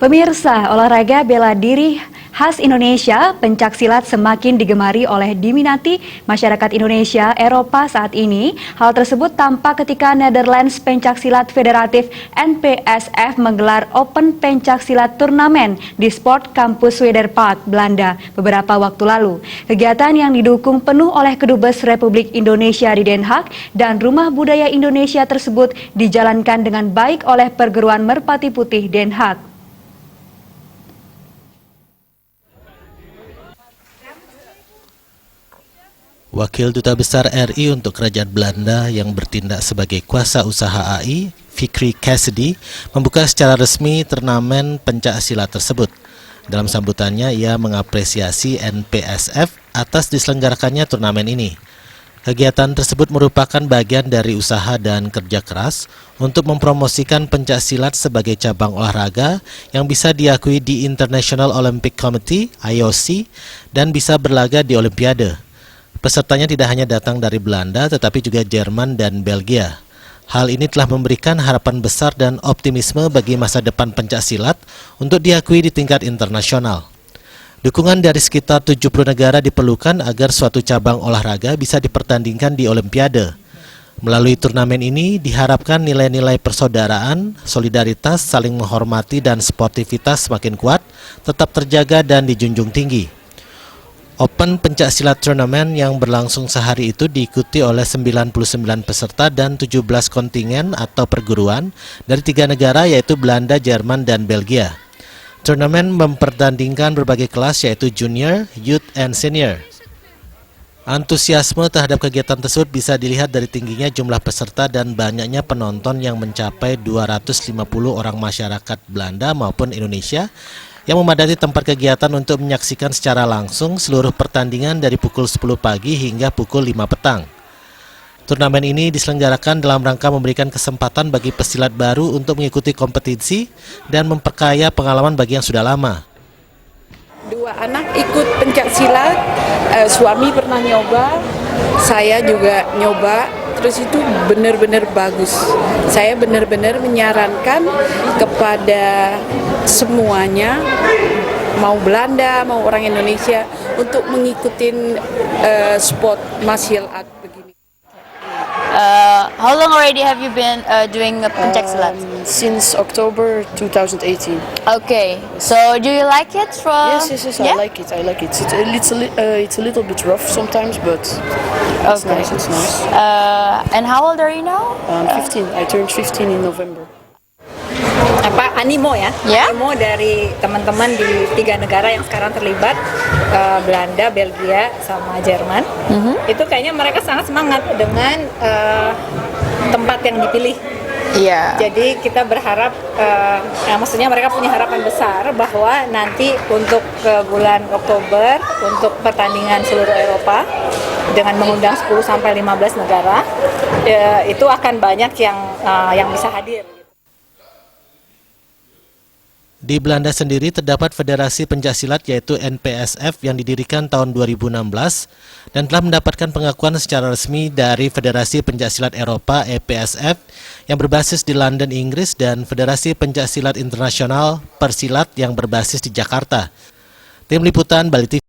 Pemirsa, olahraga bela diri khas Indonesia, pencaksilat semakin digemari oleh diminati masyarakat Indonesia Eropa saat ini. Hal tersebut tampak ketika Netherlands Pencaksilat Federatif NPSF menggelar Open Pencaksilat Turnamen di Sport Campus Wederpark, Belanda beberapa waktu lalu. Kegiatan yang didukung penuh oleh Kedubes Republik Indonesia di Den Haag dan Rumah Budaya Indonesia tersebut dijalankan dengan baik oleh Perguruan Merpati Putih Den Haag. Wakil Duta Besar RI untuk Kerajaan Belanda yang bertindak sebagai kuasa usaha AI, Fikri Cassidy, membuka secara resmi turnamen pencaksilat tersebut. Dalam sambutannya, ia mengapresiasi NPSF atas diselenggarakannya turnamen ini. Kegiatan tersebut merupakan bagian dari usaha dan kerja keras untuk mempromosikan pencaksilat sebagai cabang olahraga yang bisa diakui di International Olympic Committee (IOC) dan bisa berlaga di Olimpiade. Pesertanya tidak hanya datang dari Belanda, tetapi juga Jerman dan Belgia. Hal ini telah memberikan harapan besar dan optimisme bagi masa depan pencaksilat untuk diakui di tingkat internasional. Dukungan dari sekitar 70 negara diperlukan agar suatu cabang olahraga bisa dipertandingkan di Olimpiade. Melalui turnamen ini diharapkan nilai-nilai persaudaraan, solidaritas, saling menghormati, dan sportivitas semakin kuat, tetap terjaga dan dijunjung tinggi. Open Pencaksilat Turnamen yang berlangsung sehari itu diikuti oleh 99 peserta dan 17 kontingen atau perguruan dari 3 negara yaitu Belanda, Jerman, dan Belgia. Turnamen mempertandingkan berbagai kelas yaitu junior, youth, and senior. Antusiasme terhadap kegiatan tersebut bisa dilihat dari tingginya jumlah peserta dan banyaknya penonton yang mencapai 250 orang masyarakat Belanda maupun Indonesia yang memadati tempat kegiatan untuk menyaksikan secara langsung seluruh pertandingan dari pukul 10 pagi hingga pukul 5 petang. Turnamen ini diselenggarakan dalam rangka memberikan kesempatan bagi pesilat baru untuk mengikuti kompetisi dan memperkaya pengalaman bagi yang sudah lama. 2 anak ikut pencaksilat, suami pernah nyoba, saya juga nyoba, terus itu benar-benar bagus. Saya benar-benar menyarankan kepada semuanya, mau Belanda, mau orang Indonesia, untuk mengikuti sport martial art begini. How long already have you been doing pencaksilat? Since October 2018. Okay, so do you like it? Yes, Yeah? I like it. It's a little bit rough sometimes, but it's Okay. nice. It's nice. And how old are you now? 15. I turned 15 in November. Animo ya, Ya. animo dari teman-teman di 3 negara yang sekarang terlibat, Belanda, Belgia, sama Jerman. Itu kayaknya mereka sangat semangat dengan tempat yang dipilih. Yeah. Jadi kita berharap, maksudnya mereka punya harapan besar bahwa nanti untuk bulan Oktober untuk pertandingan seluruh Eropa dengan mengundang 10-15 negara, itu akan banyak yang bisa hadir. Di Belanda sendiri terdapat Federasi Pencaksilat yaitu NPSF yang didirikan tahun 2016 dan telah mendapatkan pengakuan secara resmi dari Federasi Pencaksilat Eropa (EPSF) yang berbasis di London, Inggris dan Federasi Pencaksilat Internasional Persilat yang berbasis di Jakarta. Tim Liputan Bali TV.